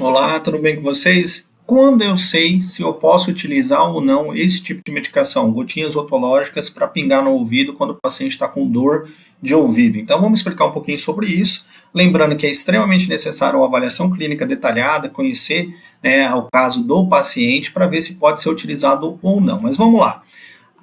Olá, tudo bem com vocês? Quando eu sei se eu posso utilizar ou não esse tipo de medicação, gotinhas otológicas para pingar no ouvido quando o paciente está com dor de ouvido? Então vamos explicar um pouquinho sobre isso, lembrando que é extremamente necessário uma avaliação clínica detalhada, conhecer o caso do paciente para ver se pode ser utilizado ou não. Mas vamos lá.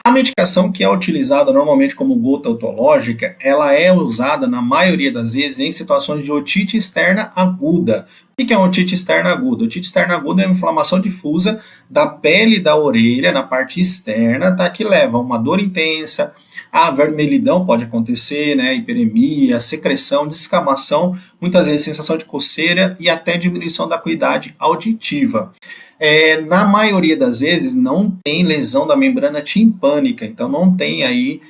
A medicação que é utilizada normalmente como gota otológica, ela é usada na maioria das vezes em situações de otite externa aguda. O que é uma otite externa aguda? Otite externa aguda é uma inflamação difusa da pele da orelha, na parte externa, tá? Que leva a uma dor intensa, a vermelhidão pode acontecer, hiperemia, secreção, descamação, muitas vezes sensação de coceira e até diminuição da acuidade auditiva. Na maioria das vezes não tem lesão da membrana timpânica, então não tem aí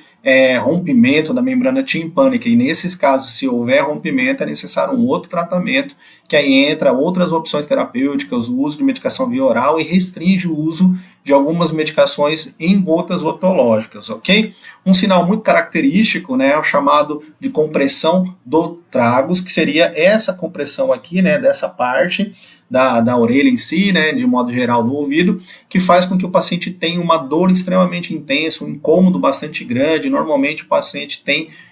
rompimento da membrana timpânica, e nesses casos, se houver rompimento, é necessário um outro tratamento, que aí entra outras opções terapêuticas, o uso de medicação via oral e restringe o uso de algumas medicações em gotas otológicas, ok? Um sinal muito característico, é o chamado de compressão do tragus, que seria essa compressão aqui, dessa parte da orelha em si, de modo geral do ouvido, que faz com que o paciente tenha uma dor extremamente intensa, um incômodo bastante grande. Normalmente o paciente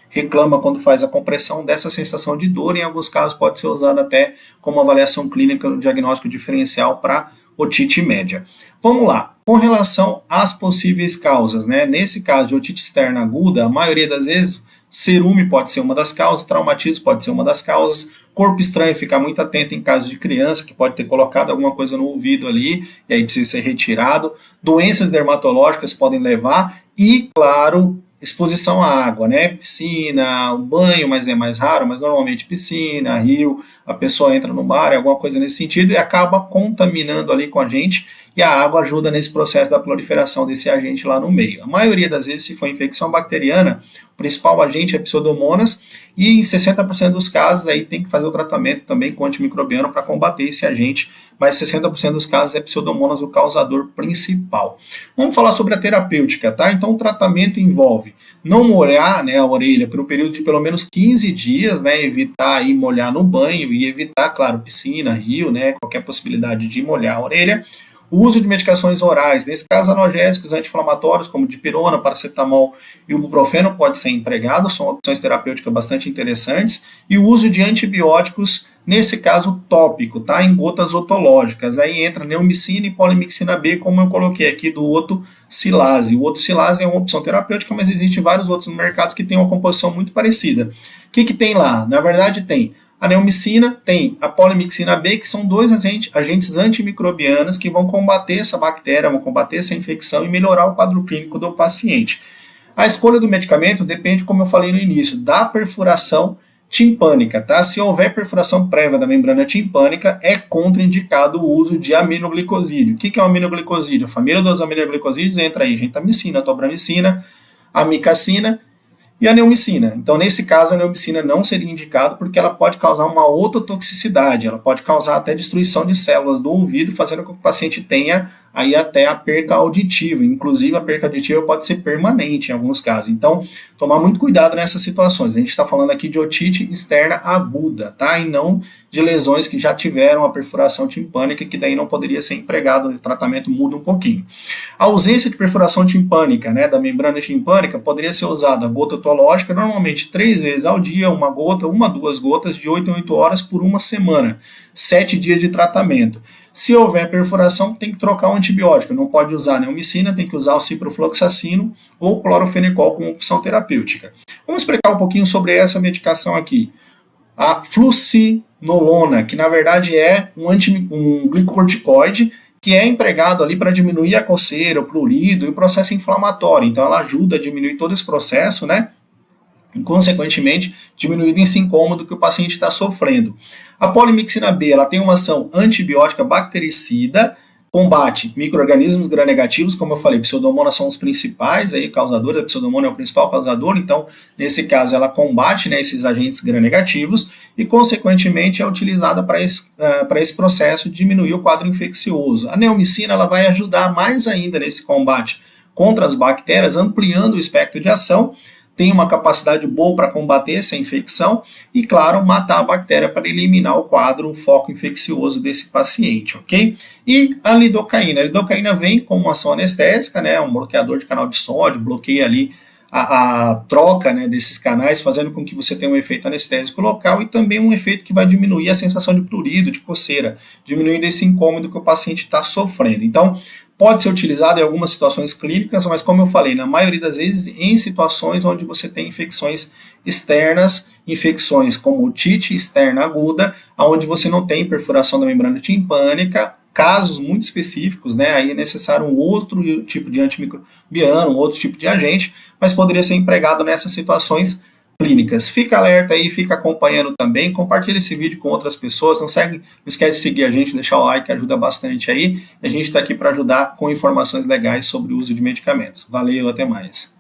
reclama quando faz a compressão dessa sensação de dor, em alguns casos pode ser usado até como avaliação clínica no diagnóstico diferencial para otite média. Vamos lá, com relação às possíveis causas, nesse caso de otite externa aguda, a maioria das vezes cerume pode ser uma das causas, traumatismo pode ser uma das causas, corpo estranho, ficar muito atento em caso de criança que pode ter colocado alguma coisa no ouvido ali e aí precisa ser retirado, doenças dermatológicas podem levar e, claro, exposição à água, piscina, um banho, mas é mais raro, mas normalmente piscina, rio, a pessoa entra no mar, alguma coisa nesse sentido e acaba contaminando ali com a gente, e a água ajuda nesse processo da proliferação desse agente lá no meio. A maioria das vezes, se for infecção bacteriana, o principal agente é Pseudomonas, e em 60% dos casos aí tem que fazer o tratamento também com antimicrobiano para combater esse agente, mas 60% dos casos é Pseudomonas o causador principal. Vamos falar sobre a terapêutica, tá? Então o tratamento envolve não molhar a orelha por um período de pelo menos 15 dias, evitar aí molhar no banho e evitar, claro, piscina, rio, qualquer possibilidade de molhar a orelha. O uso de medicações orais, nesse caso analgésicos, anti-inflamatórios, como dipirona, paracetamol e ibuprofeno, pode ser empregado, são opções terapêuticas bastante interessantes. E o uso de antibióticos, nesse caso tópico, em gotas otológicas. Aí entra neomicina e polimixina B, como eu coloquei aqui do otocilase. O otocilase é uma opção terapêutica, mas existem vários outros no mercado que têm uma composição muito parecida. O que tem lá? Na verdade tem a neomicina, tem a polimixina B, que são dois agentes antimicrobianos que vão combater essa bactéria, vão combater essa infecção e melhorar o quadro clínico do paciente. A escolha do medicamento depende, como eu falei no início, da perfuração timpânica, tá? Se houver perfuração prévia da membrana timpânica, é contraindicado o uso de aminoglicosídeo. O que é o aminoglicosídeo? A família dos aminoglicosídeos entra aí gentamicina, tobramicina, amicacina e a neomicina. Então, nesse caso, a neomicina não seria indicada porque ela pode causar uma ototoxicidade, ela pode causar até destruição de células do ouvido, fazendo com que o paciente tenha aí até a perca auditiva. Inclusive, a perca auditiva pode ser permanente em alguns casos. Então, tomar muito cuidado nessas situações. A gente está falando aqui de otite externa aguda, tá? E não de lesões que já tiveram a perfuração timpânica, que daí não poderia ser empregado, o tratamento muda um pouquinho. A ausência de perfuração timpânica, da membrana timpânica, poderia ser usada a gota otológica, normalmente 3 vezes ao dia, uma gota, 2 gotas, de 8 em 8 horas por uma semana, 7 dias de tratamento. Se houver perfuração, tem que trocar o antibiótico, não pode usar neomicina, tem que usar o ciprofloxacino ou clorofenicol como opção terapêutica. Vamos explicar um pouquinho sobre essa medicação aqui. A fluocinolona, que na verdade é um glicocorticoide, que é empregado ali para diminuir a coceira, o prurido e o processo inflamatório. Então ela ajuda a diminuir todo esse processo, e consequentemente diminuir esse incômodo que o paciente está sofrendo. A polimixina B, ela tem uma ação antibiótica bactericida, combate micro-organismos gram-negativos, como eu falei, Pseudomonas são os principais causadores, a Pseudomonas é o principal causador, então nesse caso ela combate esses agentes gram-negativos e consequentemente é utilizada para esse processo de diminuir o quadro infeccioso. A neomicina ela vai ajudar mais ainda nesse combate contra as bactérias, ampliando o espectro de ação, tem uma capacidade boa para combater essa infecção e, claro, matar a bactéria para eliminar o quadro, o foco infeccioso desse paciente, ok? E a lidocaína. A lidocaína vem com uma ação anestésica, né, um bloqueador de canal de sódio, bloqueia ali a troca, né, desses canais, fazendo com que você tenha um efeito anestésico local e também um efeito que vai diminuir a sensação de prurido, de coceira, diminuindo esse incômodo que o paciente está sofrendo. Então, pode ser utilizado em algumas situações clínicas, mas como eu falei, na maioria das vezes em situações onde você tem infecções externas, infecções como otite externa aguda, onde você não tem perfuração da membrana timpânica, casos muito específicos, né, aí é necessário um outro tipo de antimicrobiano, um outro tipo de agente, mas poderia ser empregado nessas situações clínicas. Fica alerta aí, fica acompanhando também, compartilha esse vídeo com outras pessoas, não esquece de seguir a gente, deixar o like, ajuda bastante aí, e a gente está aqui para ajudar com informações legais sobre o uso de medicamentos. Valeu, até mais.